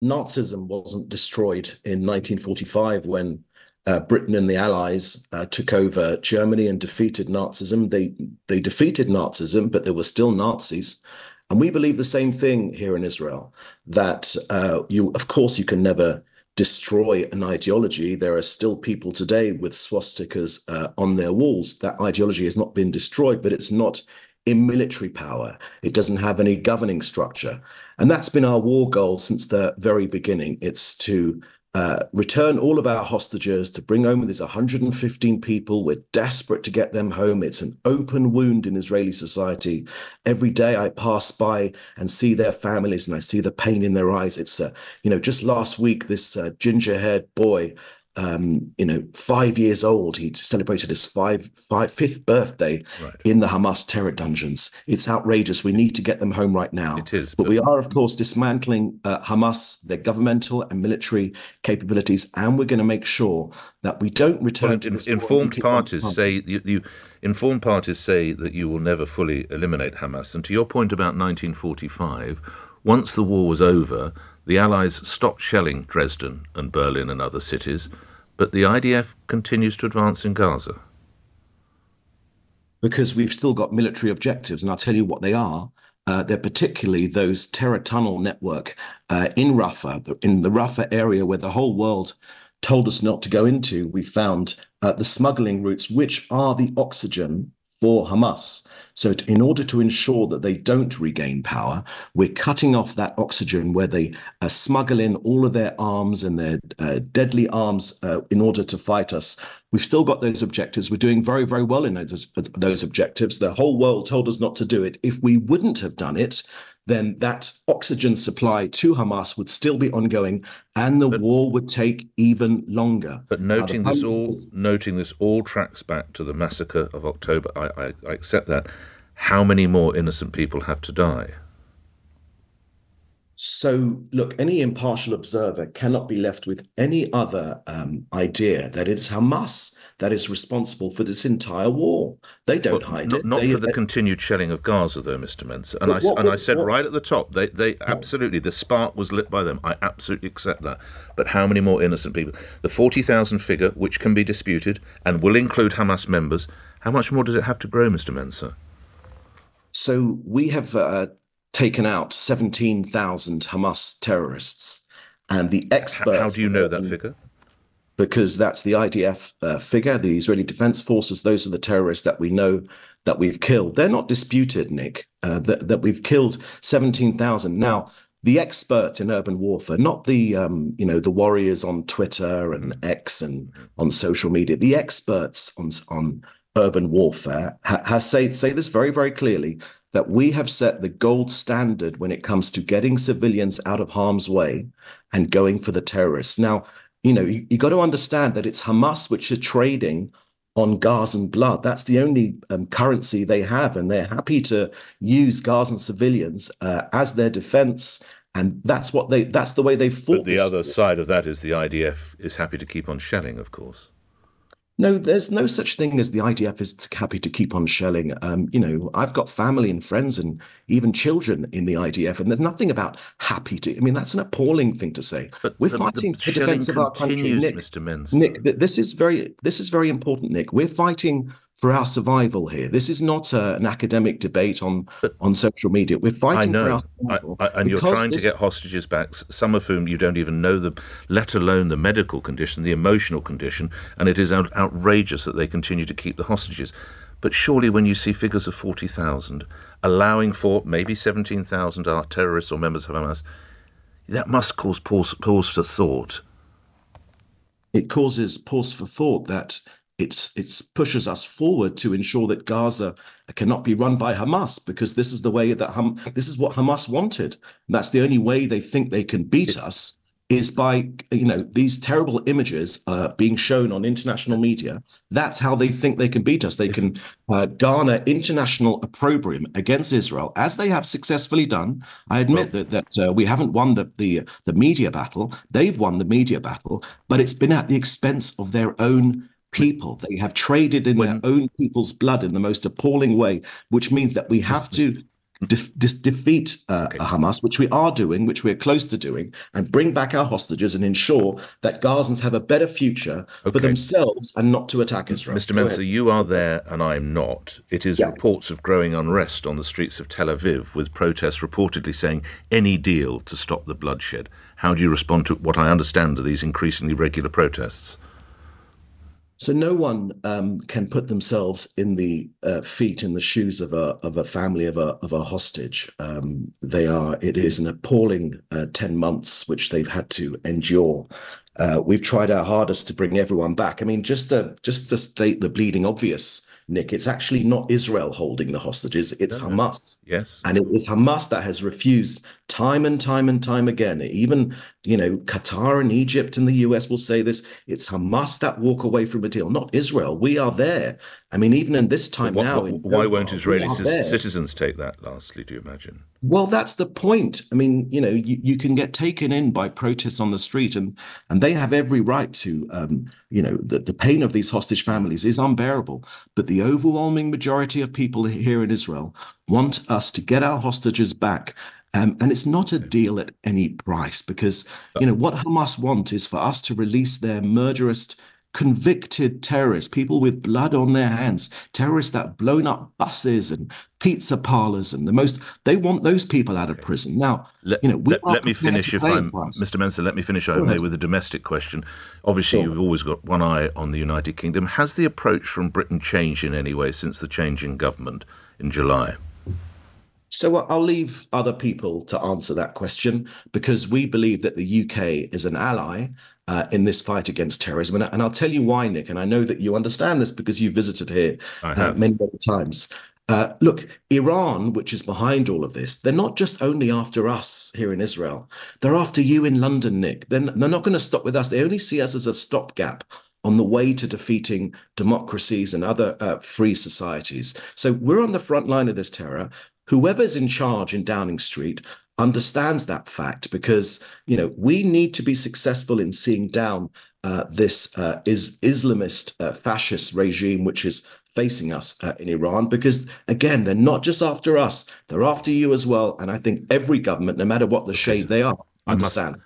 Nazism wasn't destroyed in 1945 when Britain and the Allies took over Germany and defeated Nazism. They defeated Nazism, but there were still Nazis. And we believe the same thing here in Israel, that of course, you can never destroy an ideology. There are still people today with swastikas on their walls. That ideology has not been destroyed, but it's not in military power. It doesn't have any governing structure. And that's been our war goal since the very beginning. It's to return all of our hostages, to bring home these 115 people. We're desperate to get them home. It's an open wound in Israeli society. Every day I pass by and see their families and I see the pain in their eyes. It's, just last week, this ginger-haired boy, 5 years old. He celebrated his fifth birthday in the Hamas terror dungeons. It's outrageous. We need to get them home right now. It is. But we are, of course, dismantling Hamas, their governmental and military capabilities, and we're going to make sure that we don't return to this. Informed parties say informed parties say that you will never fully eliminate Hamas. And to your point about 1945, once the war was over, the Allies stopped shelling Dresden and Berlin and other cities, but the IDF continues to advance in Gaza. Because we've still got military objectives, and I'll tell you what they are. They're particularly those terror tunnel network in Rafah, in the Rafah area where the whole world told us not to go into. We found the smuggling routes, which are the oxygen for Hamas. So in order to ensure that they don't regain power, we're cutting off that oxygen where they smuggle in all of their arms and their deadly arms in order to fight us. We've still got those objectives. We're doing very, very well in those objectives. The whole world told us not to do it. If we wouldn't have done it, then that oxygen supply to Hamas would still be ongoing, and the war would take even longer. But noting this all tracks back to the massacre of October. I accept that. How many more innocent people have to die? So, look, any impartial observer cannot be left with any other idea that it's Hamas that is responsible for this entire war. They don't hide it. Not for the continued shelling of Gaza, though, Mr. Mencer. And I said right at the top, they absolutely, the spark was lit by them. I absolutely accept that. But how many more innocent people? The 40,000 figure, which can be disputed and will include Hamas members, how much more does it have to grow, Mr. Mencer? So we have taken out 17,000 Hamas terrorists, and the experts. How do you know that figure? Because that's the IDF figure, the Israeli Defense Forces. Those are the terrorists that we know that we've killed. They're not disputed, Nick, that we've killed 17,000. Now, the experts in urban warfare, not the the warriors on Twitter and X and on social media, the experts on urban warfare say this very, very clearly, that we have set the gold standard when it comes to getting civilians out of harm's way and going for the terrorists. Now, you got to understand that it's Hamas which are trading on Gazan blood. That's the only currency they have, and they're happy to use Gazan civilians as their defense. And that's the way they fought. But the other side of that is the IDF is happy to keep on shelling, of course. No, there's no such thing as the IDF is happy to keep on shelling. I've got family and friends and even children in the IDF, and there's nothing about happy to. I mean, that's an appalling thing to say. But we're fighting for the defense of our country, Nick. Mr. Mencer. Nick, this is very important, Nick. We're fighting for our survival here. This is not an academic debate on social media. We're fighting for our survival. And you're trying to get hostages back, some of whom you don't even know, let alone the medical condition, the emotional condition, and it is outrageous that they continue to keep the hostages. But surely when you see figures of 40,000, allowing for maybe 17,000 are terrorists or members of Hamas, that must cause pause for thought. It causes pause for thought that it pushes us forward to ensure that Gaza cannot be run by Hamas, because this is the way that this is what Hamas wanted. That's the only way they think they can beat us, is by these terrible images being shown on international media. That's how they think they can beat us. They can garner international opprobrium against Israel, as they have successfully done. I admit that we haven't won the media battle. They've won the media battle, but it's been at the expense of their own people. They have traded in their own people's blood in the most appalling way, which means that we have to defeat Okay. Hamas, which we are doing, which we're close to doing, and bring back our hostages and ensure that Gazans have a better future for Okay. themselves and not to attack Israel. Mr. Go ahead. Mencer, you are there and I'm not. It is Yeah. reports of growing unrest on the streets of Tel Aviv, with protests reportedly saying any deal to stop the bloodshed. How do you respond to what I understand are these increasingly regular protests? So no one can put themselves in the feet, in the shoes of a family of a hostage. It is an appalling 10 months which they've had to endure. We've tried our hardest to bring everyone back. I mean, just to state the bleeding obvious, Nick, it's actually not Israel holding the hostages, it's No, no. Hamas. Yes. And it is Hamas that has refused time and time and time again. Even, Qatar and Egypt and the US will say this. It's Hamas that walk away from a deal, not Israel. We are there. I mean, even in this time now, Why won't Israeli we are there. citizens take that, lastly, do you imagine? Well, that's the point. I mean, you can get taken in by protests on the street, and they have every right to, the pain of these hostage families is unbearable. But the overwhelming majority of people here in Israel want us to get our hostages back. And it's not a deal at any price, because, what Hamas want is for us to release their murderous, convicted terrorists, people with blood on their hands, terrorists that have blown up buses and pizza parlors and they want those people out of prison. Now, Let me finish, if I'm Mr. Mencer, let me finish, I may, with a domestic question. Obviously, You've always got one eye on the United Kingdom. Has the approach from Britain changed in any way since the change in government in July? So I'll leave other people to answer that question, because we believe that the UK is an ally in this fight against terrorism. And I'll tell you why, Nick, and I know that you understand this because you visited here many times. Look, Iran, which is behind all of this, they're not just only after us here in Israel. They're after you in London, Nick. They're not going to stop with us. They only see us as a stopgap on the way to defeating democracies and other free societies. So we're on the front line of this terror. Whoever's in charge in Downing Street understands that fact, because, we need to be successful in seeing down this Islamist fascist regime, which is facing us in Iran, because, again, they're not just after us, they're after you as well. And I think every government, no matter what the shade they are, understands.